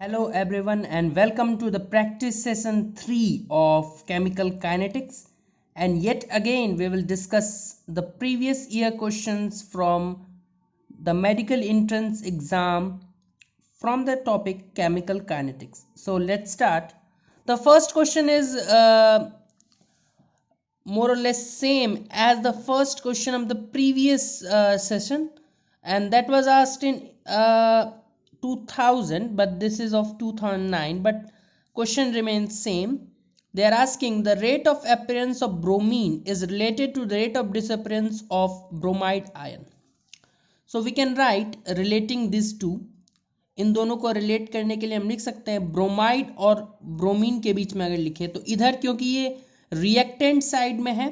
Hello everyone and welcome to the practice session 3 of chemical kinetics, and yet again we will discuss the previous year questions from the medical entrance exam from the topic chemical kinetics. So let's start. The first question is more or less same as the first question of the previous session, and that was asked in 2000, but this is of 2009, but question remains same. They are asking the rate of appearance of bromine is related to the rate of disappearance of bromide ion. So we can write relating these two. इन दोनों को relate करने के लिए हम लिख सकते हैं bromide और ब्रोमीन के बीच में अगर लिखे तो इधर क्योंकि ये रिएक्टेंट साइड में है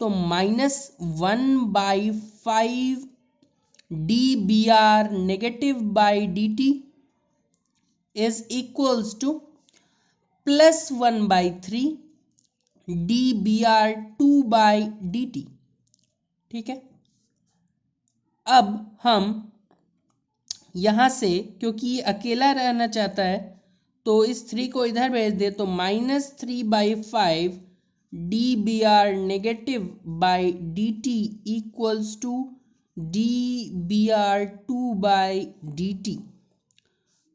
तो -1/5 dBr negative by dt is equals to +1/3 dBr2/dt। ठीक है, अब हम यहां से क्योंकि ये अकेला रहना चाहता है तो इस 3 को इधर भेज दे तो -3/5 dBr negative by dt equals to dBr2/dt।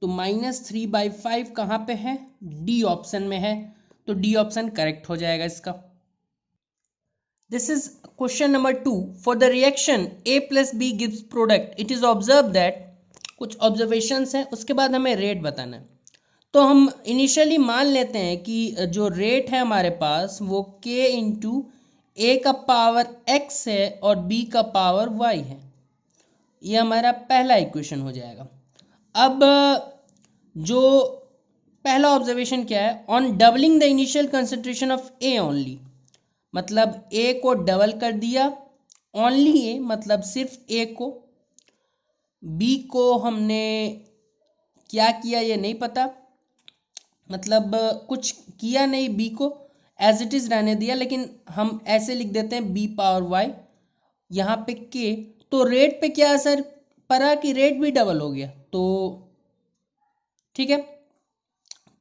तो -3/5 कहाँ पे है? डी ऑप्शन में है, तो डी ऑप्शन करेक्ट हो जाएगा इसका। This is question number 2. For the reaction A plus B gives product, it is observed that कुछ ऑब्जर्वेशंस हैं, उसके बाद हमें रेट बताना है। तो हम इनिशियली मान लेते हैं कि जो रेट है हमारे पास वो k इंटू ए का पावर x है और b का पावर y है। ये हमारा पहला इक्वेशन हो जाएगा। अब जो पहला ऑब्जर्वेशन क्या है, on doubling the initial concentration of A only, मतलब ए को डबल कर दिया, ओनली ए मतलब सिर्फ ए को, बी को हमने क्या किया ये नहीं पता, मतलब कुछ किया नहीं, बी को एज इट इज रहने दिया, लेकिन हम ऐसे लिख देते हैं बी पावर वाई, यहाँ पे के। तो रेट पे क्या असर पड़ा कि रेट भी डबल हो गया, तो ठीक है।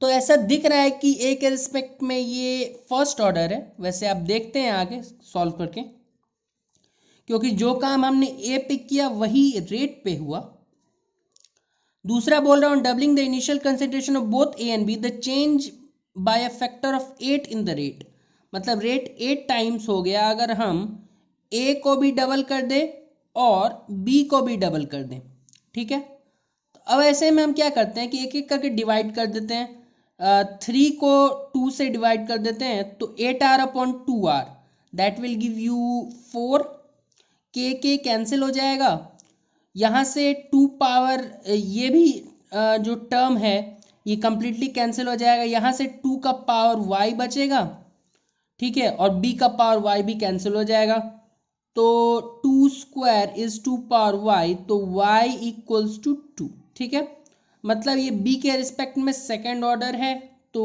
तो ऐसा दिख रहा है कि ए के रिस्पेक्ट में ये फर्स्ट ऑर्डर है, वैसे आप देखते हैं आगे सॉल्व करके, क्योंकि जो काम हमने ए पे किया वही रेट पे हुआ। दूसरा बोल रहा हूँ doubling the initial concentration of both A and be the change bye a factor of 8 in the rate, मतलब रेट 8 टाइम्स हो गया अगर हम ए को भी डबल कर दें और बी को भी डबल कर दें। ठीक है, तो अब ऐसे में हम क्या करते हैं कि एक एक करके डिवाइड कर देते हैं। 3 को 2 से डिवाइड कर देते हैं तो 8r/2r that will give you 4, के कैंसिल हो जाएगा, यहाँ से 2 पावर ये भी जो टर्म है ये कंप्लीटली कैंसिल हो जाएगा, यहाँ से 2 का पावर y बचेगा। ठीक है, और b का पावर y भी कैंसिल हो जाएगा, तो 2 स्क्वायर इज 2 पावर y, तो y इक्वल्स टू 2। ठीक है, मतलब ये b के रिस्पेक्ट में सेकेंड ऑर्डर है, तो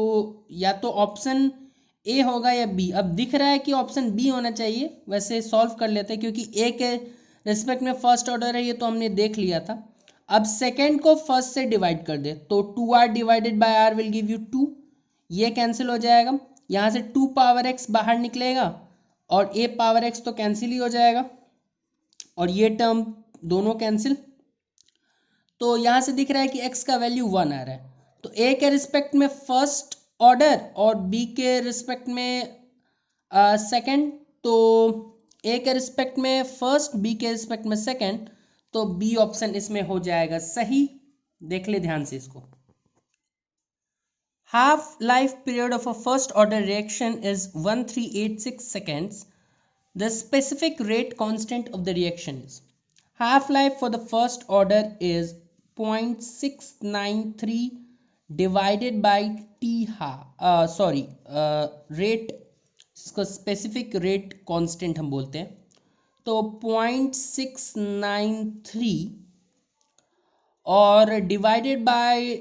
या तो ऑप्शन ए होगा या बी। अब दिख रहा है कि ऑप्शन बी होना चाहिए, वैसे सॉल्व कर लेते हैं क्योंकि ए के रिस्पेक्ट में फर्स्ट ऑर्डर है, ये तो हमने देख लिया था। अब सेकेंड को फर्स्ट से डिवाइड कर दे तो 2r divided by r will give you 2, ये कैंसिल हो जाएगा, यहाँ से 2 पावर x बाहर निकलेगा और a पावर x तो कैंसिल ही हो जाएगा, और ये टर्म दोनों कैंसिल। तो यहाँ से दिख रहा है कि x का वैल्यू 1 आ रहा है, तो a के रिस्पेक्ट में फर्स्ट ऑर्डर और b के रिस्पेक्ट में सेकेंड, तो a के रिस्पेक्ट में फर्स्ट, b के रिस्पेक्ट में सेकेंड, तो b ऑप्शन इसमें हो जाएगा सही। देख ले ध्यान से इसको। Half life period of a first order reaction is 1386 seconds. The specific rate constant of the reaction is, half life for the first order is 0.693 divided by t half, rate, इसको स्पेसिफिक रेट कांस्टेंट हम बोलते हैं, तो 0.693 और divided by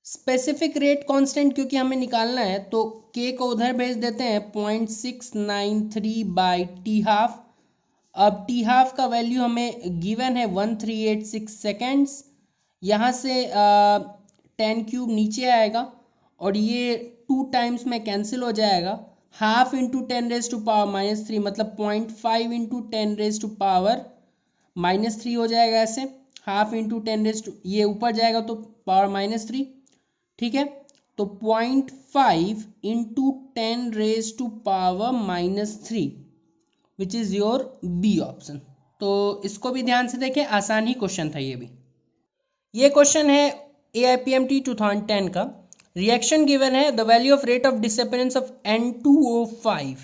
specific rate constant, क्योंकि हमें निकालना है तो k को उधर भेज देते हैं 0.693 बाई टी हाफ। अब टी हाफ का वैल्यू हमें गिवन है 1386 सेकेंड्स, यहाँ से 10³ नीचे आएगा और ये 2 टाइम्स में कैंसिल हो जाएगा। हाफ इंटू 10⁻³ मतलब 0.5 इंटू 10⁻³ हो जाएगा ऐसे। हाफ इंटू 10 ये ऊपर जाएगा तो पावर -3, ठीक है। तो 0.5 into 10⁻³ which is your B option. तो इसको भी ध्यान से देखें, आसान ही क्वेश्चन था ये भी। ये क्वेश्चन है AIPMT 2010 का। रिएक्शन गिवन है, the value of rate of disappearance of N2O5।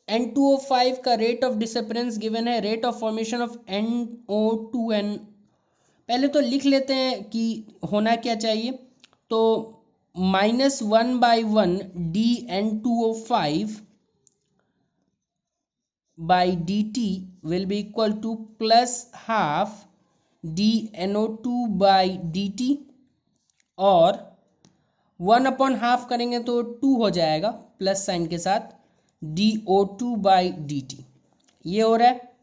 N2O5 का रेट ऑफ डिसअपीयरेंस गिवन है, rate of formation of NO2N। पहले तो लिख लेते हैं कि होना क्या चाहिए। तो -1/1 dN2O5 by dt will be equal to +½ dNO2 by dt, और 1/½ करेंगे तो 2 हो जाएगा प्लस साइन के साथ, dO2 by dt। ये हो रहा है।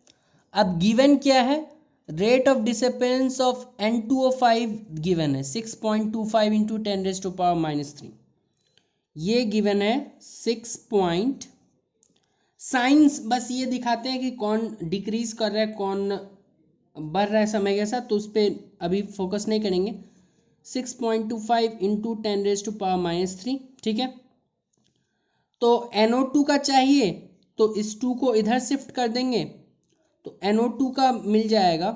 अब गिवन क्या है, rate of disappearance of N2O5 given है 6.25 इंटू 10⁻³ ये गिवन है 6. साइंस बस ये दिखाते हैं कि कौन डिक्रीज कर रहा है कौन बढ़ रहा है समय के साथ, तो उस पर अभी फोकस नहीं करेंगे। 6.25 इंटू 10⁻³, ठीक है। तो NO2 का चाहिए तो इस 2 को इधर शिफ्ट कर देंगे, तो NO2 का मिल जाएगा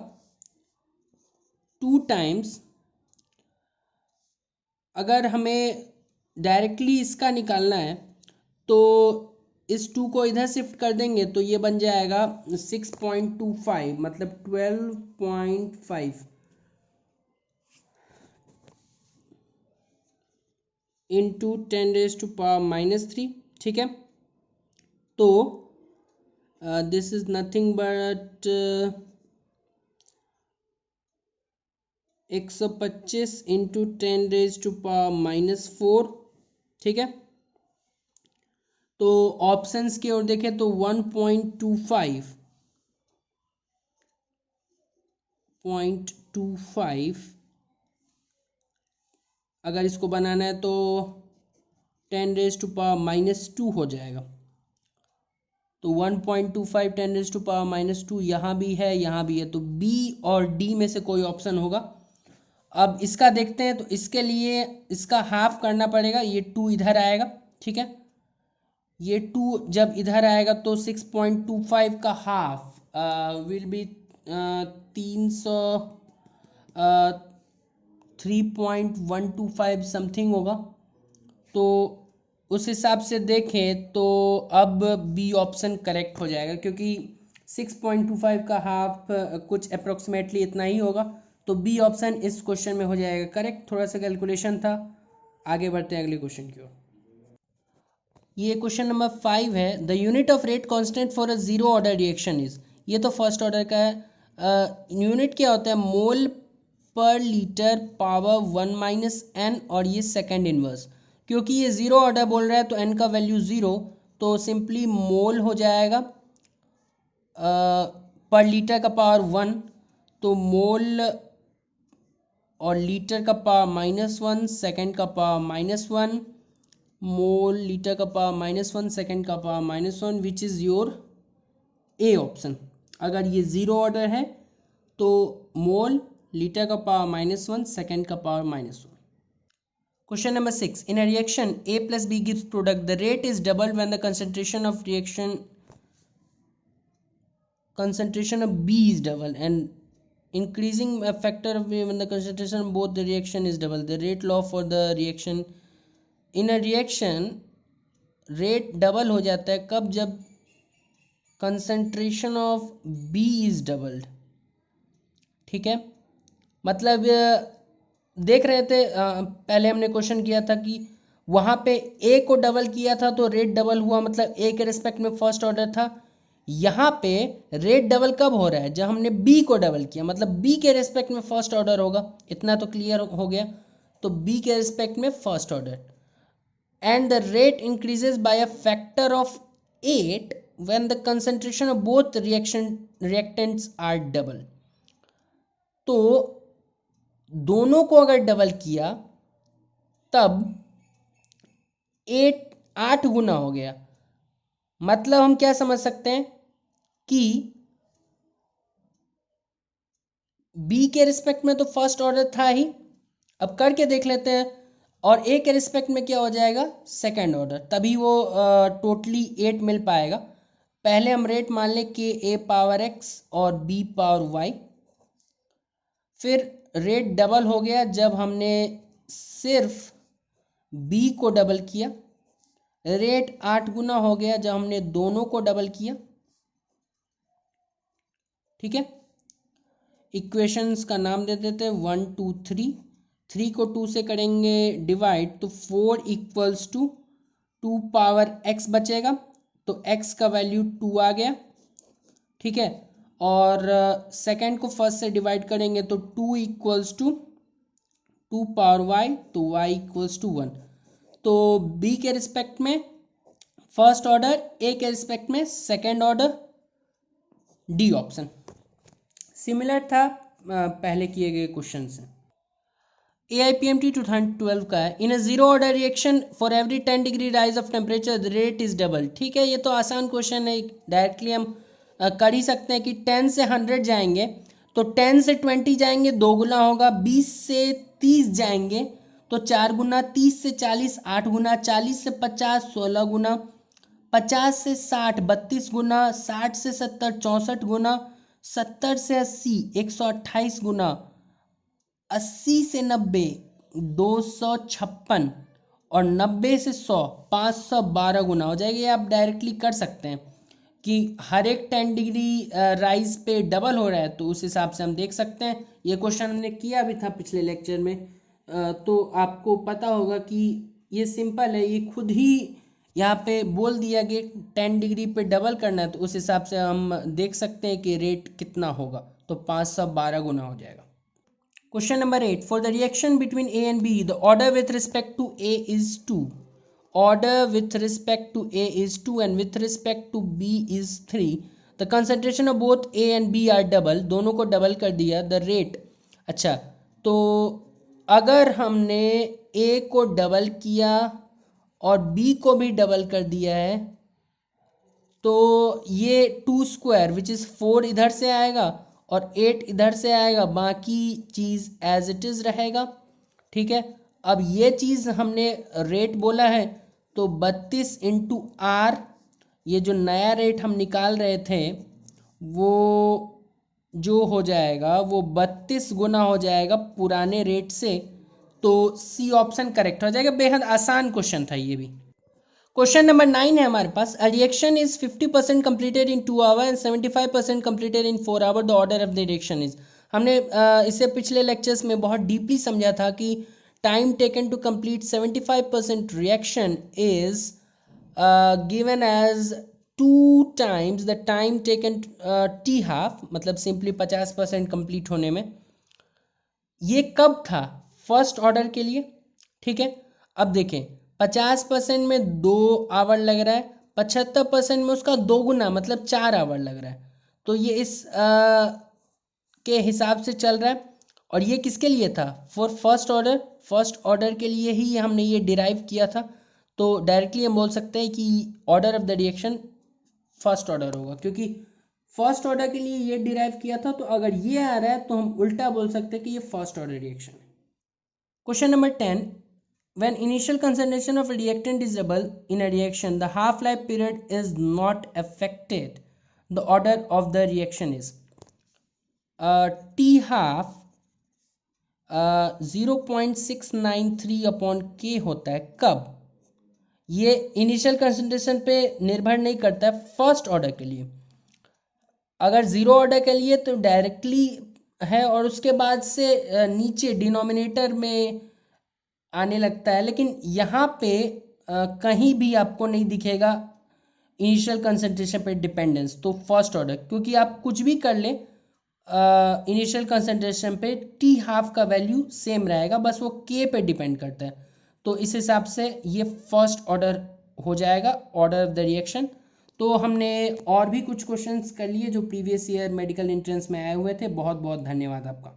2 टाइम्स। अगर हमें डायरेक्टली इसका निकालना है तो इस 2 को इधर शिफ्ट कर देंगे, तो ये बन जाएगा 6.25 मतलब 12.5 इंटू 10⁻³, ठीक है। तो this is nothing but 125 into 10⁻⁻⁴, ठीक है। तो ऑप्शंस की ओर देखें तो 1.25 अगर इसको बनाना है तो 10⁻² हो जाएगा। तो 1.25 10⁻² यहाँ भी है यहाँ भी है, तो बी और डी में से कोई ऑप्शन होगा। अब इसका देखते हैं, तो इसके लिए इसका हाफ करना पड़ेगा, ये 2 इधर आएगा, ठीक है। ये 2 जब इधर आएगा तो 6.25 का हाफ विल बी 300 3.125 समथिंग होगा। तो उस हिसाब से देखें तो अब बी ऑप्शन करेक्ट हो जाएगा, क्योंकि 6.25 का हाफ कुछ अप्रोक्सीमेटली इतना ही होगा। तो बी ऑप्शन इस क्वेश्चन में हो जाएगा करेक्ट। थोड़ा सा कैलकुलेशन था। आगे बढ़ते हैं अगले क्वेश्चन की ओर। ये क्वेश्चन नंबर 5 है, the unit of rate constant for a zero order reaction is. ये तो फर्स्ट ऑर्डर का है। यूनिट क्या होता है, मोल पर लीटर पावर 1 - n, और ये सेकेंड इनवर्स। क्योंकि ये जीरो ऑर्डर बोल रहा है तो n का वैल्यू 0, तो सिंपली मोल हो जाएगा पर लीटर का पावर 1, तो मोल और लीटर का पावर -1, सेकेंड का पावर -1, मोल लीटर का पावर -1, सेकेंड का power -1, which is your A option. अगर ये जीरो ऑर्डर है तो मोल लीटर का पावर -1, सेकेंड का power -1। Question number 6, in a reaction A plus B gives product, the rate is doubled when the concentration of B is double, and increasing a factor of when the concentration of both the reaction is double. The rate law for the reaction in a reaction, rate double हो जाता है कब, जब concentration of B is doubled, ठीक है। मतलब देख रहे थे पहले हमने क्वेश्चन किया था कि वहां पे ए को डबल किया था तो रेट डबल हुआ, मतलब ए के रिस्पेक्ट में फर्स्ट ऑर्डर था। यहाँ पे रेट डबल कब हो रहा है, जब हमने बी को डबल किया, मतलब बी के रिस्पेक्ट में फर्स्ट ऑर्डर होगा। इतना तो क्लियर हो गया। तो बी के रिस्पेक्ट में first order, and the rate increases by a factor of 8 when the concentration of both reactants are double. तो दोनों को अगर डबल किया तब 8 गुना हो गया। मतलब हम क्या समझ सकते हैं कि बी के रिस्पेक्ट में तो फर्स्ट ऑर्डर था ही, अब करके देख लेते हैं, और ए के रिस्पेक्ट में क्या हो जाएगा, सेकंड ऑर्डर, तभी वो टोटली 8 मिल पाएगा। पहले हम रेट मान लें कि ए पावर एक्स और बी पावर वाई, फिर रेट डबल हो गया जब हमने सिर्फ बी को डबल किया, रेट 8 गुना हो गया जब हमने दोनों को डबल किया। ठीक है, इक्वेशंस का नाम दे देते हैं 1 2 3। 3 को 2 से करेंगे डिवाइड तो 4 इक्वल्स टू 2 पावर x बचेगा, तो x का वैल्यू 2 आ गया। ठीक है, और सेकेंड को फर्स्ट से डिवाइड करेंगे तो 2 इक्वल्स टू 2 पावर y, तो y इक्वल्स टू 1। तो b के रिस्पेक्ट में फर्स्ट ऑर्डर, a के रिस्पेक्ट में second order, D option. Similar था पहले किए गए क्वेश्चन से। AIPMT 2012 का है, in a zero order reaction for every 10 degree rise of temperature the rate is double. ठीक है, ये तो आसान क्वेश्चन है, डायरेक्टली हम कर ही सकते हैं कि 10 से 100 जाएंगे तो 10 से 20 जाएंगे, 2 गुना होगा। 20 से 30 जाएंगे तो 4 गुना, 30 से 40 8 गुना, 40 से 50 16 गुना, 50 से 60 32 गुना, 60 से 70 64 गुना, 70 से 80 128 गुना, 80 से 90 256, और 90 से 100 512 गुना हो जाएगी। आप डायरेक्टली कर सकते हैं कि हर एक 10 डिग्री राइज पे डबल हो रहा है, तो उस हिसाब से हम देख सकते हैं। ये क्वेश्चन हमने किया भी था पिछले लेक्चर में, तो आपको पता होगा कि ये सिंपल है, ये खुद ही यहाँ पे बोल दिया कि 10 डिग्री पे डबल करना है, तो उस हिसाब से हम देख सकते हैं कि रेट कितना होगा, तो 512 गुना हो जाएगा। Question number 8. For the reaction between A and B, the order with respect to A is 2. Order with respect to A is 2 and with respect to B is 3. The concentration of both A and B are double. दोनों को double कर दिया। The rate. अच्छा, तो अगर हमने A को double किया और B को भी डबल कर दिया है, तो ये 2 स्क्वायर विच इज़ 4 इधर से आएगा और 8 इधर से आएगा, बाकी चीज़ एज इट इज़ रहेगा। ठीक है, अब ये चीज़ हमने रेट बोला है तो 32 इंटू आर, ये जो नया रेट हम निकाल रहे थे वो जो हो जाएगा वो 32 गुना हो जाएगा पुराने रेट से, तो सी ऑप्शन करेक्ट हो जाएगा। बेहद आसान क्वेश्चन था ये भी। क्वेश्चन नंबर 9 है हमारे पास, a reaction is 50% completed in 2 hour and 75% completed in 4 hour, the order of the reaction is. हमने इसे पिछले लेक्चर्स में बहुत डीपली समझा था कि time taken to complete 75% reaction is given as 2 times the time taken T half, मतलब simply 50% complete होने में। ये कब था, फर्स्ट ऑर्डर के लिए। ठीक है, अब देखें 50% में 2 आवर लग रहा है, 75% में उसका 2 गुना मतलब 4 आवर लग रहा है, तो ये इस के हिसाब से चल रहा है। और ये किसके लिए था, for first order, first order के लिए ही हमने ये डिराइव किया था, तो डायरेक्टली हम बोल सकते हैं कि order of the reaction first order होगा, क्योंकि फर्स्ट ऑर्डर के लिए ये डिराइव किया था, तो अगर ये आ रहा है तो हम उल्टा बोल सकते हैं कि ये फर्स्ट ऑर्डर रिएक्शन है। Question number 10, when initial concentration of a reactant is double in a reaction, the half life period is not affected, the order of the reaction is T half 0.693 upon K होता है। कब, ये initial concentration पे निर्भर नहीं करता है first order के लिए। अगर जीरो ऑर्डर के लिए तो डायरेक्टली है और उसके बाद से नीचे डिनोमिनेटर में आने लगता है, लेकिन यहाँ पे कहीं भी आपको नहीं दिखेगा इनिशियल कंसंट्रेशन पे डिपेंडेंस, तो फर्स्ट ऑर्डर, क्योंकि आप कुछ भी कर लें इनिशियल कंसंट्रेशन पे टी हाफ का वैल्यू सेम रहेगा, बस वो के पे डिपेंड करता है, तो इस हिसाब से ये फर्स्ट ऑर्डर हो जाएगा, ऑर्डर ऑफ द रिएक्शन। तो हमने और भी कुछ क्वेश्चंस कर लिए जो प्रीवियस ईयर मेडिकल एंट्रेंस में आए हुए थे। बहुत बहुत धन्यवाद आपका।